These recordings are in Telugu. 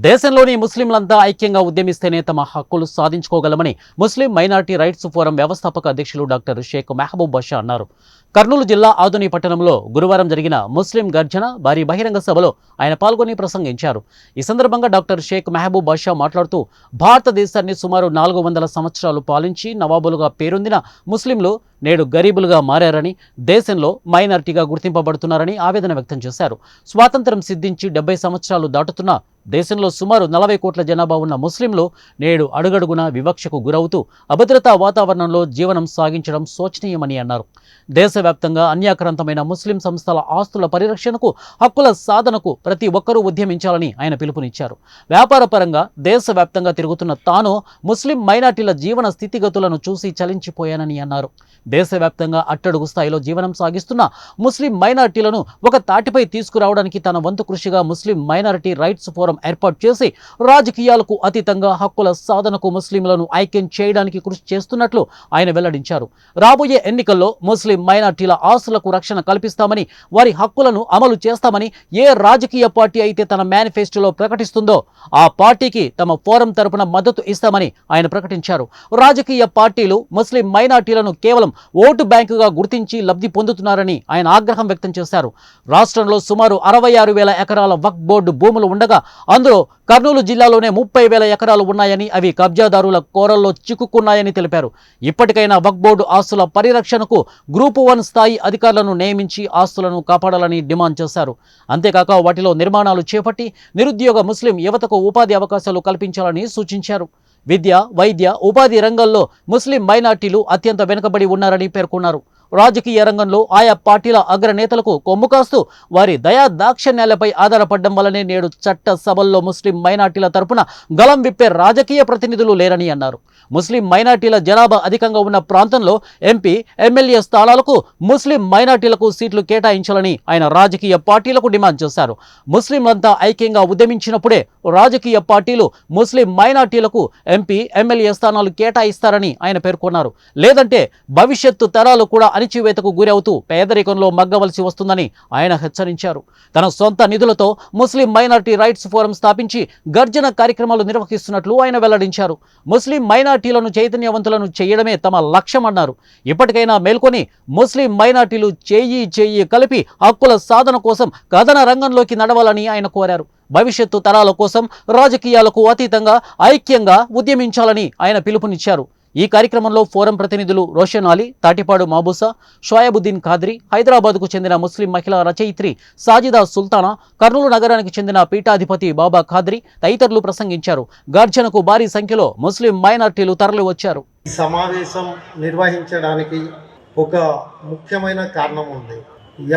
దేశంలోని ముస్లింలంతా ఐక్యంగా ఉద్యమిస్తేనే తమ హక్కులు సాధించుకోగలమని ముస్లిం మైనార్టీ రైట్స్ ఫోరం వ్యవస్థాపక అధ్యక్షులు డాక్టర్ షేక్ మెహబూబ్ బాషా అన్నారు. కర్నూలు జిల్లా ఆదోని పట్టణంలో గురువారం జరిగిన ముస్లిం గర్జన భారీ బహిరంగ సభలో ఆయన పాల్గొని ప్రసంగించారు. ఈ సందర్భంగా డాక్టర్ షేక్ మెహబూబ్ బాషా మాట్లాడుతూ భారతదేశాన్ని సుమారు 400 సంవత్సరాలు పాలించి నవాబులుగా పేరొందిన ముస్లింలు నేడు గరీబులుగా మారారని, దేశంలో మైనార్టీగా గుర్తింపబడుతున్నారని ఆవేదన వ్యక్తం చేశారు. స్వాతంత్ర్యం సిద్ధించి 70 సంవత్సరాలు దాటుతున్నా దేశంలో సుమారు 40 కోట్ల జనాభా ఉన్న ముస్లింలు నేడు అడుగడుగునా వివక్షకు గురవుతూ అభద్రతా వాతావరణంలో జీవనం సాగించడం శోచనీయమని అన్నారు. దేశవ్యాప్తంగా అన్యాక్రాంతమైన ముస్లిం సంస్థల ఆస్తుల పరిరక్షణకు, హక్కుల సాధనకు ప్రతి ఒక్కరూ ఉద్యమించాలని ఆయన పిలుపునిచ్చారు. వ్యాపార పరంగా దేశవ్యాప్తంగా తిరుగుతున్న తాను ముస్లిం మైనార్టీల జీవన స్థితిగతులను చూసి చలించిపోయానని అన్నారు. దేశవ్యాప్తంగా అట్టడుగు స్థాయిలో జీవనం సాగిస్తున్న ముస్లిం మైనార్టీలను ఒక తాటిపై తీసుకురావడానికి తన వంతు కృషిగా ముస్లిం మైనారిటీ రైట్స్ ఫోరం ఏర్పాటు చేసి రాజకీయాలకు అతీతంగా హక్కుల సాధనకు ముస్లింలను ఐక్యం చేయడానికి కృషి చేస్తున్నట్లు ఆయన వెల్లడించారు. రాబోయే ఎన్నికల్లో ముస్లిం మైనార్టీల ఆస్తులకు రక్షణ కల్పిస్తామని, వారి హక్కులను అమలు చేస్తామని ఏ రాజకీయ పార్టీ అయితే తన మేనిఫెస్టోలో ప్రకటిస్తుందో ఆ పార్టీకి తమ ఫోరం తరపున మద్దతు ఇస్తామని ఆయన ప్రకటించారు. రాజకీయ పార్టీలు ముస్లిం మైనార్టీలను కేవలం ఓటు బ్యాంకుగా గుర్తించి లబ్ధి పొందుతున్నారని ఆయన ఆగ్రహం వ్యక్తం చేశారు. రాష్ట్రంలో సుమారు 66,000 ఎకరాల వక్ఫ్ బోర్డు భూములు ఉండగా అందులో కర్నూలు జిల్లాలోనే 30,000 ఎకరాలు ఉన్నాయని, అవి కబ్జాదారుల కోరల్లో చిక్కుకున్నాయని తెలిపారు. ఇప్పటికైనా వక్ఫ్ బోర్డు ఆస్తుల పరిరక్షణకు గ్రూప్ 1 స్థాయి అధికారులను నియమించి ఆస్తులను కాపాడాలని డిమాండ్ చేశారు. అంతేకాక వాటిలో నిర్మాణాలు చేపట్టి నిరుద్యోగ ముస్లిం యువతకు ఉపాధి అవకాశాలు కల్పించాలని సూచించారు. విద్య, వైద్య, ఉపాధి రంగంలో ముస్లిం మైనార్టీలు అత్యంత వెనుకబడి ఉన్నారని పేర్కొన్నారు. రాజకీయ రంగంలో ఆయా పార్టీల అగ్రనేతలకు కొమ్ము కాస్తూ వారి దయా దాక్షిణ్యాలపై ఆధారపడడం వల్లనే నేడు చట్ట సభల్లో ముస్లిం మైనార్టీల తరపున గలం విప్పే రాజకీయ ప్రతినిధులు లేరని అన్నారు. ముస్లిం మైనార్టీల జనాభా అధికంగా ఉన్న ప్రాంతంలో ఎంపీ, ఎమ్మెల్యే స్థానాలకు ముస్లిం మైనార్టీలకు సీట్లు కేటాయించాలని ఆయన రాజకీయ పార్టీలకు డిమాండ్ చేశారు. ముస్లింలంతా ఐక్యంగా ఉద్యమించినప్పుడే రాజకీయ పార్టీలు ముస్లిం మైనార్టీలకు ఎంపీ, ఎమ్మెల్యే స్థానాలు కేటాయిస్తారని ఆయన పేర్కొన్నారు. లేదంటే భవిష్యత్తు తరాలు కూడా అణిచివేతకు గురవుతూ పేదరికంలో మగ్గవలసి వస్తుందని ఆయన హెచ్చరించారు. తన సొంత నిధులతో ముస్లిం మైనార్టీ రైట్స్ ఫోరం స్థాపించి గర్జన కార్యక్రమాలు నిర్వహిస్తున్నట్లు ఆయన వెల్లడించారు. ముస్లిం మైనార్టీలను చైతన్యవంతులను చేయడమే తమ లక్ష్యమన్నారు. ఇప్పటికైనా మేల్కొని ముస్లిం మైనార్టీలు చేయి కలిపి హక్కుల సాధన కోసం కథన రంగంలోకి నడవాలని ఆయన కోరారు. భవిష్యత్తు తరాల కోసం రాజకీయాలకు అతీతంగా ఐక్యంగా ఉద్యమించాలని ఆయన పిలుపునిచ్చారు. ఈ కార్యక్రమంలో ఫోరం ప్రతినిధులు రోషన్ అలీ, తాటిపాడు మాబూసా, షోయాబుద్దీన్ ఖాద్రీ, హైదరాబాద్కు చెందిన ముస్లిం మహిళా రచయిత్రి సాజిదా సుల్తానా, కర్నూలు నగరానికి చెందిన పీఠాధిపతి బాబా ఖాద్రీ తదితరులు ప్రసంగించారు. గర్జనకు భారీ సంఖ్యలో ముస్లిం మైనార్టీలు తరలి వచ్చారు. ఈ సమావేశం నిర్వహించడానికి ఒక ముఖ్యమైన కారణం ఉంది.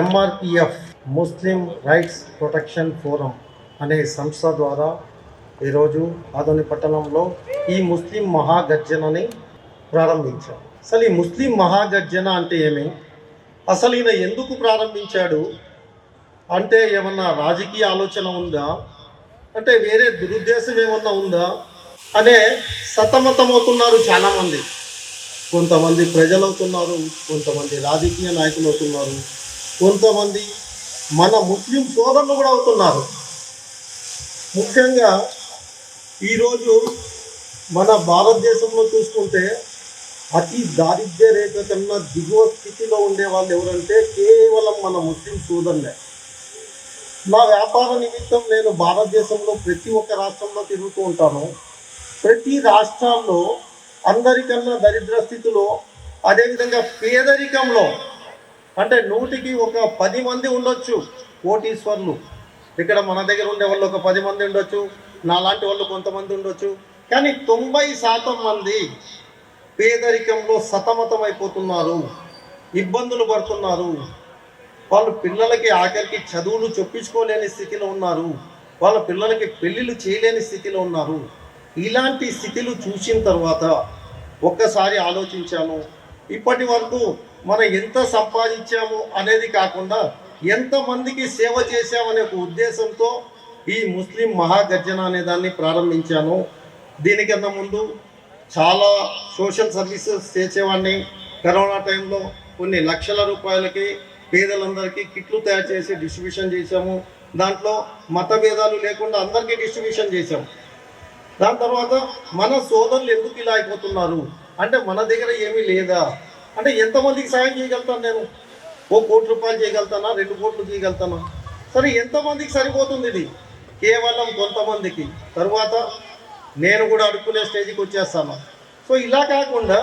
ఎంఆర్పిఎఫ్ ముస్లిం రైట్స్ ప్రొటెక్షన్ ఫోరం అనే సంస్థ ద్వారా ఈరోజు ఆదోని పట్టణంలో ఈ ముస్లిం మహాగర్జనని ప్రారంభించారు. అసలు ఈ ముస్లిం మహాగర్జన అంటే ఏమి, అసలు ఈయన ఎందుకు ప్రారంభించాడు అంటే ఏమన్నా రాజకీయ ఆలోచన ఉందా, అంటే వేరే దురుద్దేశం ఏమన్నా ఉందా అనే సతమతమవుతున్నారు చాలామంది. కొంతమంది ప్రజలు అవుతున్నారు, కొంతమంది రాజకీయ నాయకులు అవుతున్నారు, కొంతమంది మన ముస్లిం సోదరులు కూడా అవుతున్నారు. ముఖ్యంగా ఈరోజు మన భారతదేశంలో చూసుకుంటే అతి దారిద్ర్య రేఖ కన్నా దిగువ స్థితిలో ఉండే వాళ్ళు ఎవరంటే కేవలం మన ముస్లిం సోదరులే. నా వ్యాపార నిమిత్తం నేను భారతదేశంలో ప్రతి ఒక్క రాష్ట్రంలో తిరుగుతూ ఉంటాను. ప్రతి రాష్ట్రాల్లో అందరికన్నా దరిద్ర స్థితిలో, అదేవిధంగా పేదరికంలో, అంటే 100కి ఒక 10 మంది ఉండొచ్చు కోటీశ్వర్లు. ఇక్కడ మన దగ్గర ఉండే వాళ్ళు ఒక 10 మంది ఉండొచ్చు, నాలాంటి వాళ్ళు కొంతమంది ఉండొచ్చు. కానీ 90% మంది పేదరికంలో సతమతమైపోతున్నారు, ఇబ్బందులు పడుతున్నారు. వాళ్ళ పిల్లలకి ఆఖరికి చదువులు చెప్పించుకోలేని స్థితిలో ఉన్నారు, వాళ్ళ పిల్లలకి పెళ్ళిళ్ళు చేయలేని స్థితిలో ఉన్నారు. ఇలాంటి స్థితిలు చూసిన తర్వాత ఒక్కసారి ఆలోచించాము. ఇప్పటి వరకు మనం ఎంత సంపాదించాము అనేది కాకుండా ఎంతమందికి సేవ చేశామనే ఒక ఉద్దేశంతో ఈ ముస్లిం మహాగర్జన అనే దాన్ని ప్రారంభించాను. దీనికన్నా ముందు చాలా సోషల్ సర్వీసెస్ చేసేవాడిని. కరోనా టైంలో కొన్ని లక్షల రూపాయలకి పేదలందరికీ కిట్లు తయారు చేసి డిస్ట్రిబ్యూషన్ చేశాము. దాంట్లో మత భేదాలు లేకుండా అందరికీ డిస్ట్రిబ్యూషన్ చేశాం. దాని తర్వాత మన సోదరులు ఎందుకు ఇలా అయిపోతున్నారు అంటే మన దగ్గర ఏమీ లేదా అంటే ఎంతమందికి సాయం చేయగలుగుతాను నేను? ₹1 కోటి చేయగలుగుతానా, 2 కోట్లు చేయగలుగుతానా? సరే ఎంతమందికి సరిపోతుంది ఇది? కేవలం కొంతమందికి. తరువాత నేను కూడా అడుక్కునే స్టేజ్కి వచ్చేస్తాను. సో ఇలా కాకుండా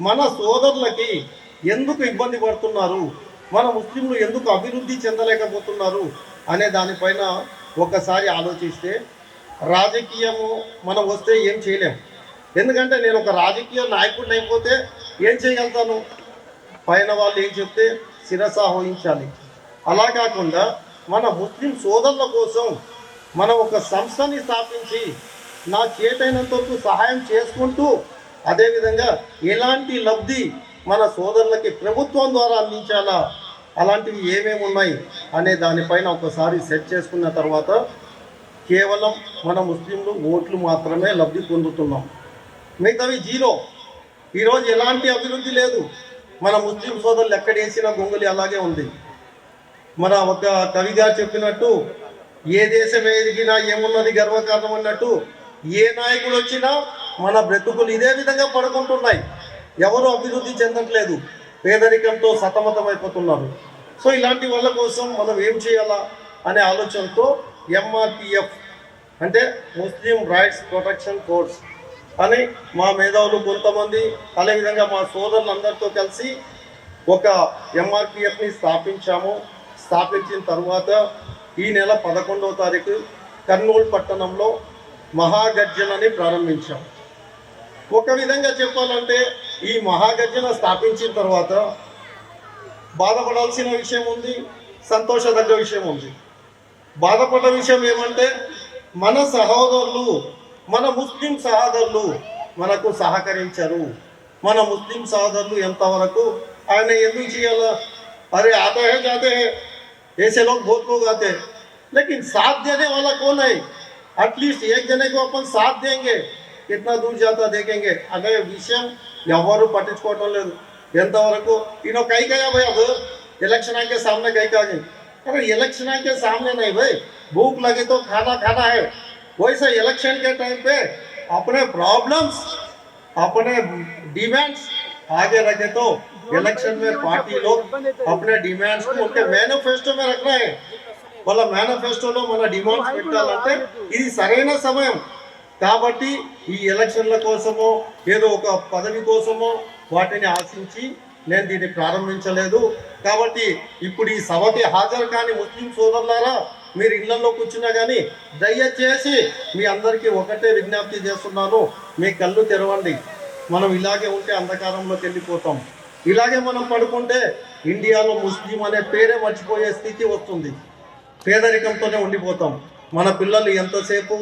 మన సోదరులకి ఎందుకు ఇబ్బంది పడుతున్నారు, మన ముస్లింలు ఎందుకు అభివృద్ధి చెందలేకపోతున్నారు అనే దానిపైన ఒకసారి ఆలోచిస్తే రాజకీయము మనం వస్తే ఏం చేయలేం. ఎందుకంటే నేను ఒక రాజకీయ నాయకుడిని అయిపోతే ఏం చేయగలుగుతాను? పైన వాళ్ళు ఏం చెప్తే శిరస వహించాలి. అలా కాకుండా మన ముస్లిం సోదరుల కోసం మనం ఒక సంస్థని స్థాపించి నా చేతైనంత వరకు సహాయం చేసుకుంటూ అదేవిధంగా ఎలాంటి లబ్ధి మన సోదరులకి ప్రభుత్వం ద్వారా అందించాలా, అలాంటివి ఏమేమి ఉన్నాయి అనే దానిపైన ఒకసారి సెట్ చేసుకున్న తర్వాత కేవలం మన ముస్లింలు ఓట్లు మాత్రమే లబ్ధి పొందుతున్నాం, మిగతావి జీరో. ఈరోజు ఎలాంటి అభివృద్ధి లేదు. మన ముస్లిం సోదరులు ఎక్కడేసిన గొంగులి అలాగే ఉంది. మన ఒక కవి గారు చెప్పినట్టు ఏ దేశం ఎదిగినా ఏమున్నది గర్వకారణం అన్నట్టు ఏ నాయకుడు వచ్చినా మన బ్రతుకులు ఇదే విధంగా పడుకుంటున్నాయి. ఎవరు అభివృద్ధి చెందట్లేదు, పేదరికంతో సతమతమైపోతున్నారు. సో ఇలాంటి వాళ్ళ కోసం మనం ఏం చేయాలా అనే ఆలోచనతో MRPF అంటే ముస్లిం రైట్స్ ప్రొటెక్షన్ ఫోర్స్ అని మా మేధావులు కొంతమంది అదేవిధంగా మా సోదరులందరితో కలిసి ఒక MRPFని స్థాపించాము. స్థాపించిన తర్వాత ఈ నెల 11వ తారీఖు కర్నూలు పట్టణంలో మహాగర్జనని ప్రారంభించాం. ఒక విధంగా చెప్పాలంటే ఈ మహాగర్జన స్థాపించిన తర్వాత బాధపడాల్సిన విషయం ఉంది, సంతోషదగ్గ విషయం ఉంది. బాధపడ్డ విషయం ఏమంటే మన సహోదరులు, మన ముస్లిం సహోదరులు మనకు సహకరించరు. మన ముస్లిం సహోదరులు ఎంతవరకు ఆయన ఎందుకు చేయాలా, अरे आते हैं जाते हैं, ऐसे लोग बहुत लोग आते हैं, लेकिन साथ देने वाला कौन है? एटलीस्ट एक जने को अपन साथ देंगे, कितना दूर जाता देखेंगे अने विषय ఎవరు పట్టించుకోవటం లేదు. ఎంతవరకు इनो कहीं गया भाई, अब इलेक्शन के सामने कहीं का गई, अरे इलेक्शन के सामने नहीं भाई, भूख लगे तो खाना खाना है. वैसे इलेक्शन के टाइम पे अपने प्रॉब्लम्स, अपने डिमांड्स आगे रखे तो इलेक्शन में पार्टी लोग अपने डिमांड्स को उनके మేనిఫెస్టో में रखना है. వాళ్ళ మేనిఫెస్టోలో మన డిమాండ్స్ పెట్టాలంటే ఇది సరైన సమయం. కాబట్టి ఈ ఎలక్షన్ల కోసమో ఏదో ఒక పదవి కోసమో వాటిని ఆశించి నేను దీన్ని ప్రారంభించలేదు. కాబట్టి ఇప్పుడు ఈ సభకి హాజరు కాని ముస్లిం సోదరులారా, మీరు ఇళ్లలో కూర్చున్నా కానీ దయచేసి మీ అందరికీ ఒకటే విజ్ఞప్తి చేస్తున్నాను, మీ కళ్ళు తెరవండి. మనం ఇలాగే ఉంటే అంధకారంలోకి వెళ్ళిపోతాం. ఇలాగే మనం పడుకుంటే ఇండియాలో ముస్లిం అనే పేరే మర్చిపోయే స్థితి వస్తుంది. పేదరికంతోనే ఉండిపోతాం. మన పిల్లలు ఎంతసేపు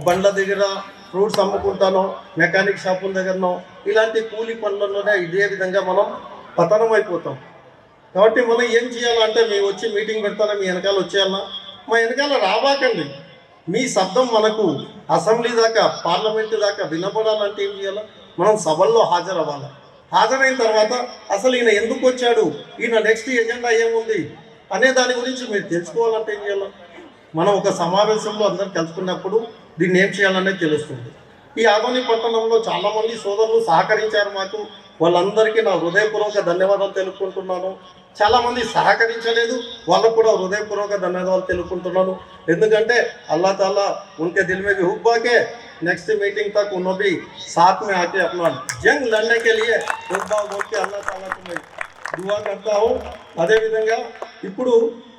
బండ్ల దగ్గర ఫ్రూట్స్ అమ్ముకుంటానో, మెకానిక్ షాపుల దగ్గరనో, ఇలాంటి కూలి పనులలోనే ఇదే విధంగా మనం పతనం అయిపోతాం. కాబట్టి మనం ఏం చేయాలంటే, మేము వచ్చి మీటింగ్ పెడతారా, మీ వెనకాల వచ్చేయాలన్నా, మా వెనకాల రాబాకండి. మీ శబ్దం మనకు అసెంబ్లీ దాకా, పార్లమెంటు దాకా వినపడాలంటే ఏం చేయాలా, మనం సభల్లో హాజరవ్వాలి. హాజరైన తర్వాత అసలు ఈయన ఎందుకు వచ్చాడు, ఈయన నెక్స్ట్ ఎజెండా ఏముంది అనే దాని గురించి మీరు తెలుసుకోవాలంటే ఏం చేయాలి. మనం ఒక సమావేశంలో అందరు కలుసుకున్నప్పుడు దీన్ని ఏం చేయాలనేది తెలుస్తుంది. ఈ ఆదోని పట్టణంలో చాలామంది సోదరులు సహకరించారు మాకు. వాళ్ళందరికీ నా హృదయపూర్వక ధన్యవాదాలు తెలుపుకుంటున్నాను. చాలామంది సహకరించలేదు, వాళ్ళకు కూడా హృదయపూర్వక ధన్యవాదాలు తెలుపుకుంటున్నాను. ఎందుకంటే अल्लाह ताला उनके दिल में भी हुब्बा के नेक्स्ट मीटिंग तक उन्होंने भी साथ में आके अपना जंग लड़ने के लिए हुब्बा बोल के अल्लाह ताला को मैं दुआ करता हूँ. అదే విధంగా ఇప్పుడు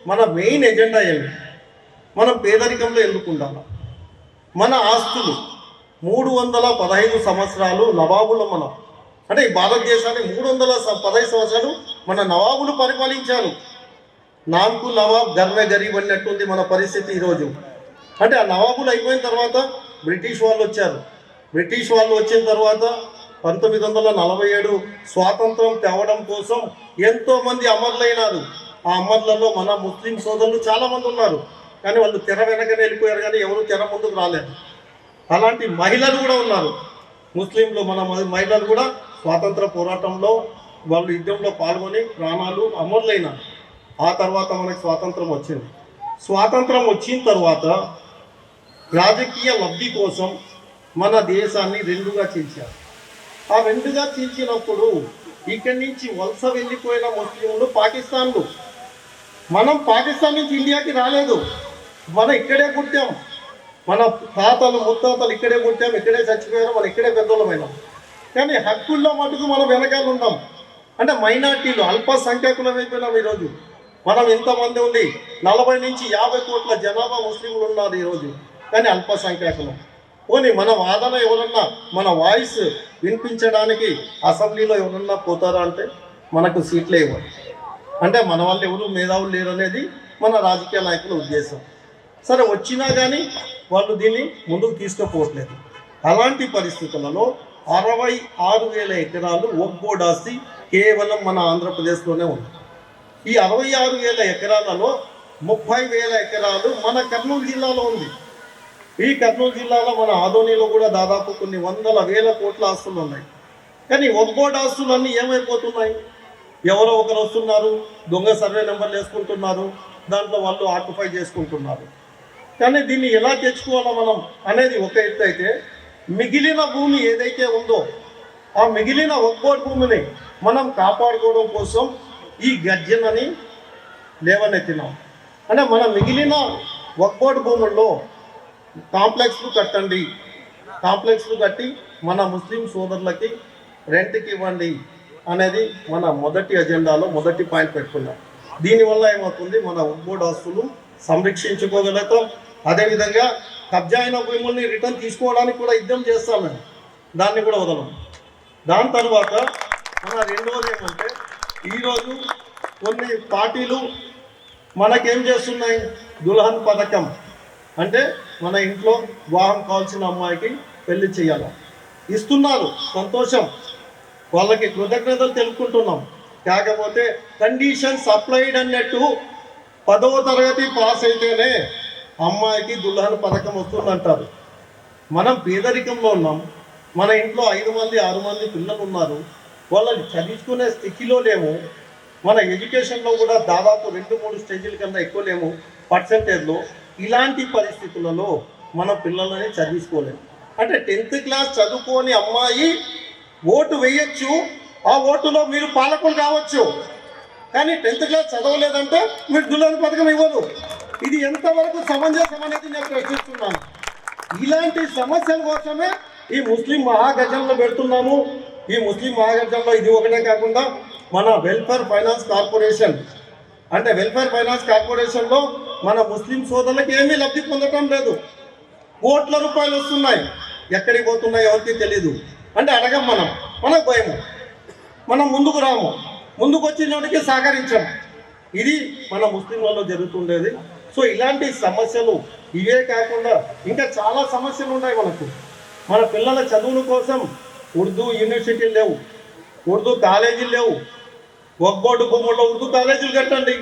మన మెయిన్ ఎజెండా ఏమి, మనం పేదరికంలో ఎందుకు ఉండాలి. మన ఆస్తులు 315 సంవత్సరాలు నవాబుల మనం, అంటే ఈ భారతదేశాన్ని 315 సంవత్సరాలు మన నవాబులు పరిపాలించారు. నామ్కు నవాబ్ గర్వే గరీబ్ అన్నట్టుంది మన పరిస్థితి ఈరోజు. అంటే ఆ నవాబులు అయిపోయిన తర్వాత బ్రిటిష్ వాళ్ళు వచ్చారు. బ్రిటిష్ వాళ్ళు వచ్చిన తర్వాత 1947 స్వాతంత్రం తేవడం కోసం ఎంతోమంది అమరులైనారు. ఆ అమరులలో మన ముస్లిం సోదరులు చాలామంది ఉన్నారు. కానీ వాళ్ళు తెర వెనకనే వెళ్ళిపోయారు, కానీ ఎవరు తెర ముందుకు రాలేదు. అలాంటి మహిళలు కూడా ఉన్నారు ముస్లింలు. మన మహిళలు కూడా స్వాతంత్ర పోరాటంలో వాళ్ళు యుద్ధంలో పాల్గొని ప్రాణాలు అమరులైనారు. ఆ తర్వాత మనకు స్వాతంత్రం వచ్చింది. స్వాతంత్రం వచ్చిన తర్వాత రాజకీయ లబ్ధి కోసం మన దేశాన్ని రెండుగా చీల్చారు. ఆ రెండుగా చీల్చినప్పుడు ఇక్కడి నుంచి వలస వెళ్ళిపోయిన ముస్లింలు పాకిస్తాన్లు. మనం పాకిస్తాన్ నుంచి ఇండియాకి రాలేదు, మనం ఇక్కడే పుట్టాం. మన తాతలు ముత్తాతలు ఇక్కడే పుట్టాం, ఇక్కడే చచ్చిపోయారు, మనం ఇక్కడే పెద్దోళ్ళమైనాం. కానీ హక్కుల్లో మటుకు మనం వెనకాల ఉన్నాం. అంటే మైనార్టీలు అల్పసంఖ్యాకులం అయిపోయినాం. ఈరోజు మనం ఇంతమంది ఉంది, 40 నుంచి 50 కోట్ల జనాభా ముస్లింలు ఉన్నారు ఈరోజు, కానీ అల్పసంఖ్యాకులం. పోనీ మన వాదన ఎవరన్నా, మన వాయిస్ వినిపించడానికి అసెంబ్లీలో ఎవరన్నా పోతారా అంటే మనకు సీట్లే ఇవ్వరు. అంటే మన వాళ్ళు ఎవరు మేధావులు లేరు అనేది మన రాజకీయ నాయకుల ఉద్దేశం. సరే, వచ్చినా కానీ వాళ్ళు దీన్ని ముందుకు తీసుకుపోవట్లేదు. అలాంటి పరిస్థితులలో 66,000 ఎకరాలు వక్ఫ్ బోర్డ్ ఆస్తి కేవలం మన ఆంధ్రప్రదేశ్లోనే ఉంది. ఈ 66,000 ఎకరాలలో 30,000 ఎకరాలు మన కర్నూలు జిల్లాలో ఉంది. ఈ కర్నూలు జిల్లాలో మన ఆదోనిలో కూడా దాదాపు కొన్ని వందల వేల కోట్ల ఆస్తులు ఉన్నాయి. కానీ వక్ఫ్ బోర్డ్ ఆస్తులన్నీ ఏమైపోతున్నాయి? ఎవరో ఒకరు వస్తున్నారు, దొంగ సర్వే నెంబర్లు వేసుకుంటున్నారు, దాంట్లో వాళ్ళు ఆక్యుపై చేసుకుంటున్నారు. కానీ దీన్ని ఎలా తెచ్చుకోవాలో మనం అనేది ఒక ఎత్తు అయితే, మిగిలిన భూమి ఏదైతే ఉందో ఆ మిగిలిన వక్ఫ్ బోర్డ్ భూమిని మనం కాపాడుకోవడం కోసం ఈ గర్జనని లేవనెత్తినాం. అంటే మన మిగిలిన వక్ఫ్ బోర్డ్ భూముల్లో కాంప్లెక్స్లు కట్టండి, కాంప్లెక్స్లు కట్టి మన ముస్లిం సోదరులకి రెంట్కి ఇవ్వండి అనేది మన మొదటి అజెండాలో మొదటి పాయింట్ పెట్టుకున్నాం. దీనివల్ల ఏమవుతుంది, మన వక్ఫ్ బోర్డ్ ఆస్తులు సంరక్షించుకోగలుగుతాం. అదేవిధంగా కబ్జా అయిన భూముల్ని రిటర్న్ తీసుకోవడానికి కూడా యుద్ధం చేస్తాం మేము, దాన్ని కూడా వదలం. దాని తర్వాత మన రెండవది ఏమంటే, ఈరోజు కొన్ని పార్టీలు మనకేం చేస్తున్నాయి, దుల్హన్ పథకం అంటే మన ఇంట్లో వివాహం కావాల్సిన అమ్మాయికి పెళ్లి చేయాలి, ఇస్తున్నారు, సంతోషం, వాళ్ళకి కృతజ్ఞతలు తెలుపుకుంటున్నాం. కాకపోతే కండిషన్స్ అప్లైడ్ అన్నట్టు 10వ తరగతి పాస్ అయితేనే అమ్మాయికి దుల్హన్ పథకం వస్తుందంటారు. మనం పేదరికంలో ఉన్నాం, మన ఇంట్లో 5 మంది 6 మంది పిల్లలు ఉన్నారు, వాళ్ళని చదివించుకునే స్థితిలో లేము. మన ఎడ్యుకేషన్లో కూడా దాదాపు 2-3 స్టేజీల కన్నా ఎక్కువ లేము పర్సెంటేజ్లో. ఇలాంటి పరిస్థితులలో మన పిల్లలని చదివించుకోలేము. అంటే 10th క్లాస్ చదువుకోని అమ్మాయి ఓటు వేయచ్చు, ఆ ఓటులో మీరు పాలకులు కావచ్చు, కానీ 10th క్లాస్ చదవలేదంటే మీరు దుల్హన్ పథకం ఇవ్వదు. ఇది ఎంతవరకు సమంజసం అనేది నేను ప్రశ్నిస్తున్నాను. ఇలాంటి సమస్యల కోసమే ఈ ముస్లిం మహాగజంలో పెడుతున్నాము. ఈ ముస్లిం మహాగజంలో ఇది ఒకటే కాకుండా మన వెల్ఫేర్ ఫైనాన్స్ కార్పొరేషన్, అంటే వెల్ఫేర్ ఫైనాన్స్ కార్పొరేషన్లో మన ముస్లిం సోదరులకు ఏమీ లబ్ధి పొందటం లేదు. కోట్ల రూపాయలు వస్తున్నాయి, ఎక్కడికి పోతున్నాయి ఎవరికి తెలీదు. అంటే అడగం, మనకు భయము, మనం ముందుకు రాము, ముందుకు వచ్చినోడికి సహకరించాం. ఇది మన ముస్లింలలో జరుగుతుండేది. సో ఇలాంటి సమస్యలు ఇవే కాకుండా ఇంకా చాలా సమస్యలు ఉన్నాయి మనకు. మన పిల్లల చదువుల కోసం ఉర్దూ యూనివర్సిటీలు లేవు, ఉర్దూ కాలేజీలు లేవు. వక్ఫ్ బోర్డు భూముల్లో ఉర్దూ కాలేజీలు కట్టండి,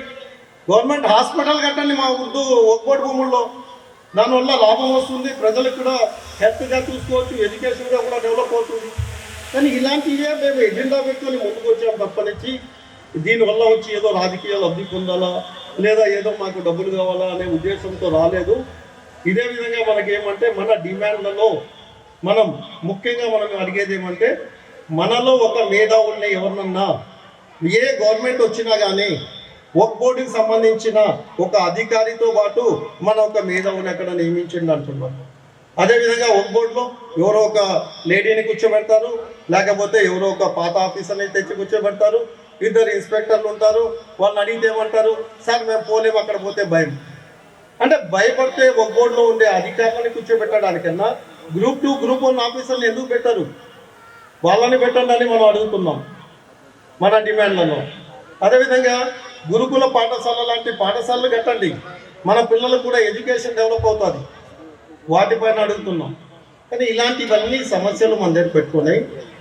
గవర్నమెంట్ హాస్పిటల్ కట్టండి మా ఉర్దూ వక్ఫ్ బోర్డు భూముల్లో. దానివల్ల లాభం వస్తుంది, ప్రజలకు కూడా హెల్త్గా చూసుకోవచ్చు, ఎడ్యుకేషన్గా కూడా డెవలప్ అవుతుంది. కానీ ఇలాంటివే మేము ఎజెండా పెట్టుకొని ముందుకు వచ్చాం తప్పనిచ్చి దీనివల్ల వచ్చి ఏదో రాజకీయ లబ్ధి పొందాలా లేదా ఏదో మాకు డబ్బులు కావాలా అనే ఉద్దేశంతో రాలేదు. ఇదే విధంగా మనకేమంటే మన డిమాండ్లలో మనం ముఖ్యంగా మనం అడిగేది ఏమంటే, మనలో ఒక మేధావుల్ని ఎవరినన్నా ఏ గవర్నమెంట్ వచ్చినా కానీ వక్ఫ్ బోర్డుకి సంబంధించిన ఒక అధికారితో పాటు మన ఒక మేధావుని అక్కడ నియమించండి అంటున్నాం. అదేవిధంగా వక్ఫ్ బోర్డులో ఎవరో ఒక లేడీని కూర్చోబెడతారు, లేకపోతే ఎవరో ఒక పాత ఆఫీసర్ని తెచ్చి కూర్చోబెడతారు, 2 ఇన్స్పెక్టర్లు ఉంటారు. వాళ్ళని అడిగితే ఏమంటారు, సార్ మేము పోలేము, అక్కడ పోతే భయం. అంటే భయపడితే వక్ఫ్ బోర్డులో ఉండే అధికారులని కూర్చోబెట్టడానికన్నా గ్రూప్ 2 గ్రూప్ 1 ఆఫీసర్లు ఎందుకు పెట్టారు, వాళ్ళని పెట్టండి అని మనం అడుగుతున్నాం మన డిమాండ్లలో. అదేవిధంగా గురుకుల పాఠశాల లాంటి పాఠశాలలు కట్టండి, మన పిల్లలకు కూడా ఎడ్యుకేషన్ డెవలప్ అవుతుంది, వాటిపైన అడుగుతున్నాం. కానీ ఇలాంటివన్నీ సమస్యలు మన దగ్గర పెట్టుకొని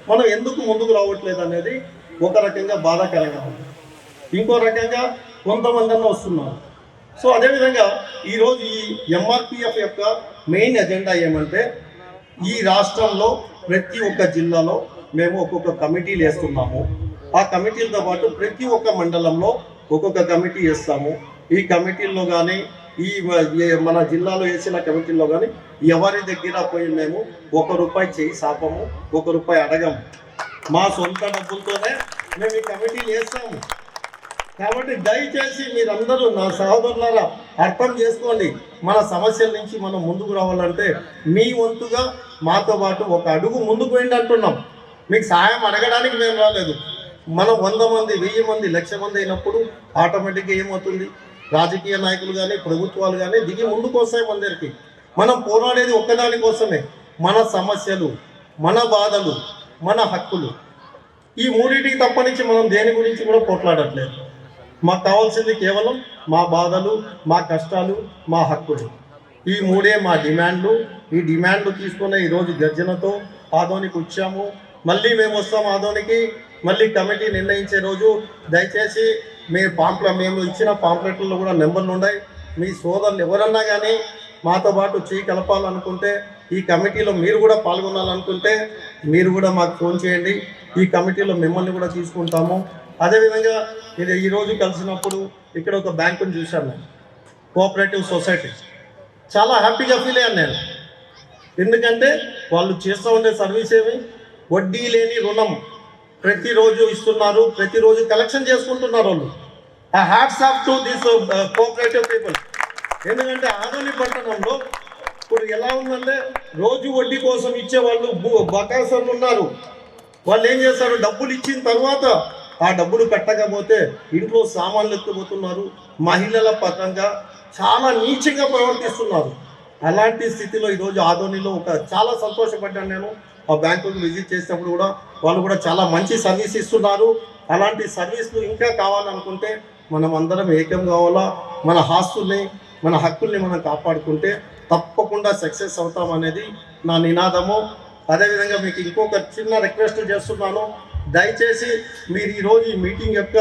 మనం ఎందుకు ముందుకు రావట్లేదు అనేది ఒక రకంగా బాధాకరంగా ఉంది. ఇంకో రకంగా కొంతమంది వస్తున్నారు. సో అదేవిధంగా ఈరోజు ఈ ఎంఆర్పిఎఫ్ యొక్క మెయిన్ ఎజెండా ఏమంటే, ఈ రాష్ట్రంలో ప్రతి ఒక్క జిల్లాలో మేము ఒక్కొక్క కమిటీలు వేస్తున్నాము. ఆ కమిటీలతో పాటు ప్రతి ఒక్క మండలంలో ఒక్కొక్క కమిటీ వేస్తాము. ఈ కమిటీల్లో కానీ మన జిల్లాలో వేసిన కమిటీలో కానీ ఎవరి దగ్గర పోయి మేము ₹1 చేయి సాపము, ₹1 అడగము. మా సొంత డబ్బులతోనే మేము ఈ కమిటీలు వేస్తాము. కాబట్టి దయచేసి మీరందరూ నా సహోదరులారా అర్థం చేసుకోండి. మన సమస్యల నుంచి మనం ముందుకు రావాలంటే మీ వంతుగా మాతో పాటు ఒక అడుగు ముందుకు పోయింది అంటున్నాం. మీకు సహాయం అడగడానికి మేము రాలేదు. మనం 100 మంది, 1000 మంది, 1,00,000 మంది అయినప్పుడు ఆటోమేటిక్గా ఏమవుతుంది, రాజకీయ నాయకులు కానీ ప్రభుత్వాలు కానీ దిగి ముందుకు వస్తాయి మన దగ్గరికి. మనం పోరాడేది ఒక్కదాని కోసమే, మన సమస్యలు, మన బాధలు, మన హక్కులు. ఈ మూడింటికి తప్పనించి మనం దేని గురించి కూడా పోట్లాడట్లేదు. మాకు కావాల్సింది కేవలం మా బాధలు, మా కష్టాలు, మా హక్కులు. ఈ మూడే మా డిమాండ్లు. ఈ డిమాండ్లు తీసుకునే ఈరోజు గర్జనతో ఆదోనికి వచ్చాము. మళ్ళీ మేము వస్తాం ఆదోనికి. మళ్ళీ కమిటీ నిర్ణయించే రోజు దయచేసి మేము ఇచ్చిన పాంప్లెట్లలో కూడా నెంబర్లు ఉన్నాయి. మీ సోదరులు ఎవరన్నా కానీ మాతో పాటు చేయి కలపాలనుకుంటే, ఈ కమిటీలో మీరు కూడా పాల్గొనాలనుకుంటే మీరు కూడా మాకు ఫోన్ చేయండి. ఈ కమిటీలో మిమ్మల్ని కూడా తీసుకుంటాము. అదేవిధంగా ఇది ఈరోజు కలిసినప్పుడు ఇక్కడ ఒక బ్యాంకుని చూశాను నేను, కోఆపరేటివ్ సొసైటీ. చాలా హ్యాపీగా ఫీల్ అయ్యాను నేను. ఎందుకంటే వాళ్ళు చేస్తూ ఉండే సర్వీస్ ఏమి, వడ్డీ లేని రుణం ప్రతిరోజు ఇస్తున్నారు, ప్రతిరోజు కలెక్షన్ చేసుకుంటున్నారు వాళ్ళు. ఆ hats off to this cooperative people. ఎందుకంటే ఆదోని పట్టణంలో ఇప్పుడు ఎలా ఉందంటే రోజు వడ్డీ కోసం ఇచ్చే వాళ్ళు బకాసర్లు ఉన్నారు. వాళ్ళు ఏం చేస్తారు, డబ్బులు ఇచ్చిన తర్వాత ఆ డబ్బులు పెట్టకపోతే ఇంట్లో సామాన్లు ఎత్తుకుపోతున్నారు. మహిళల పరంగా చాలా నీచంగా ప్రవర్తిస్తున్నారు. అలాంటి స్థితిలో ఈరోజు ఆదోనిలో చాలా సంతోషపడ్డాను నేను. ఆ బ్యాంకుకు విజిట్ చేసినప్పుడు కూడా వాళ్ళు కూడా చాలా మంచి సర్వీస్ ఇస్తున్నారు. అలాంటి సర్వీసులు ఇంకా కావాలనుకుంటే మనం అందరం ఏకం కావాలా. మన ఆస్తుల్ని, మన హక్కుల్ని మనం కాపాడుకుంటే తప్పకుండా సక్సెస్ అవుతామనేది నా నినాదము. అదేవిధంగా మీకు ఇంకొక చిన్న రిక్వెస్ట్ చేస్తున్నాను. దయచేసి మీరు ఈరోజు ఈ మీటింగ్ యొక్క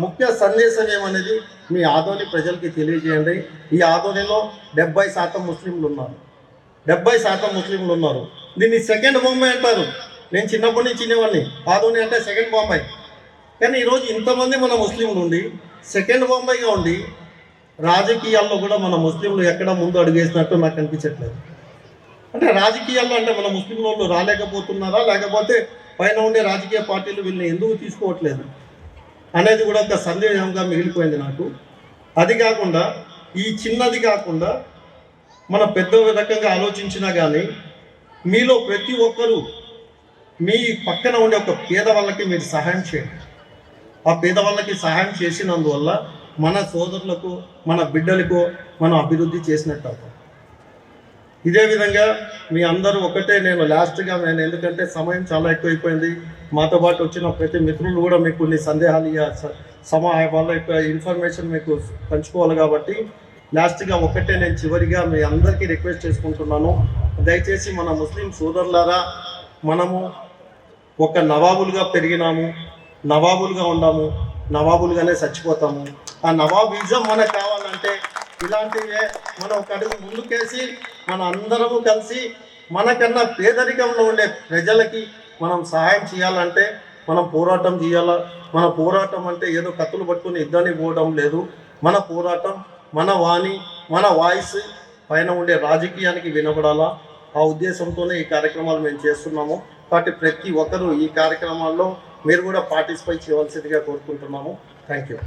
ముఖ్య సందేశం ఏమనేది మీ ఆదోని ప్రజలకి తెలియజేయండి. ఈ ఆదోనిలో 70% ముస్లింలు ఉన్నారు. 70% ముస్లింలు ఉన్నారు. దీన్ని సెకండ్ బొంబాయి అంటారు. నేను చిన్నప్పటి నుంచి చిన్నవాడిని, ఆదోని అంటే సెకండ్ బొంబాయి. కానీ ఈరోజు ఇంతమంది మన ముస్లింలు ఉండి సెకండ్ బొంబాయిగా ఉండి రాజకీయాల్లో కూడా మన ముస్లింలు ఎక్కడ ముందు అడుగేసినట్టు నాకు అనిపించట్లేదు. అంటే రాజకీయాల్లో అంటే మన ముస్లిం వాళ్ళు రాలేకపోతున్నారా, లేకపోతే పైన ఉండే రాజకీయ పార్టీలు వీళ్ళని ఎందుకు తీసుకోవట్లేదు అనేది కూడా ఒక సందేహంగా మిగిలిపోయింది నాకు. అది కాకుండా ఈ చిన్నది కాకుండా మన పెద్ద రకంగా ఆలోచించినా కానీ మీలో ప్రతి ఒక్కరూ మీ పక్కన ఉండే ఒక పేదవాళ్ళకి మీరు సహాయం చేయండి. ఆ పేదవాళ్ళకి సహాయం చేసినందువల్ల మన సోదరులకు, మన బిడ్డలకు మనం అభివృద్ధి చేసినట్టు అవుతాం. ఇదే విధంగా మీ అందరూ ఒకటే, నేను లాస్ట్గా ఎందుకంటే సమయం చాలా ఎక్కువైపోయింది. మాతో పాటు వచ్చిన ప్రతి మిత్రులు కూడా మీకు కొన్ని సందేహాలు వాళ్ళ యొక్క ఇన్ఫర్మేషన్ మీకు పంచుకోవాలి కాబట్టి లాస్ట్గా ఒకటే నేను చివరిగా మీ అందరికీ రిక్వెస్ట్ చేసుకుంటున్నాను. దయచేసి మన ముస్లిం సోదరులారా, మనము ఒక నవాబులుగా పెరిగినాము, నవాబులుగా ఉన్నాము, నవాబులుగానే చచ్చిపోతాము. ఆ నవాబిజం మనకు కావాలంటే ఇలాంటివే మనం ఒక అడుగు ముందుకేసి మన అందరము కలిసి మనకన్నా పేదరికంలో ఉండే ప్రజలకి మనం సహాయం చేయాలంటే మనం పోరాటం చేయాలా. మన పోరాటం అంటే ఏదో కత్తులు పట్టుకుని ఇద్దరిని పోవడం లేదు. మన పోరాటం, మన వాణి, మన వాయిస్ పైన ఉండే రాజకీయానికి వినపడాలా. ఆ ఉద్దేశంతోనే ఈ కార్యక్రమాలు మేము చేస్తున్నాము. కాబట్టి ప్రతి ఒక్కరూ ఈ కార్యక్రమాల్లో మీరు కూడా పార్టిసిపేట్ చేయవలసిందిగా కోరుకుంటున్నాము. Thank you.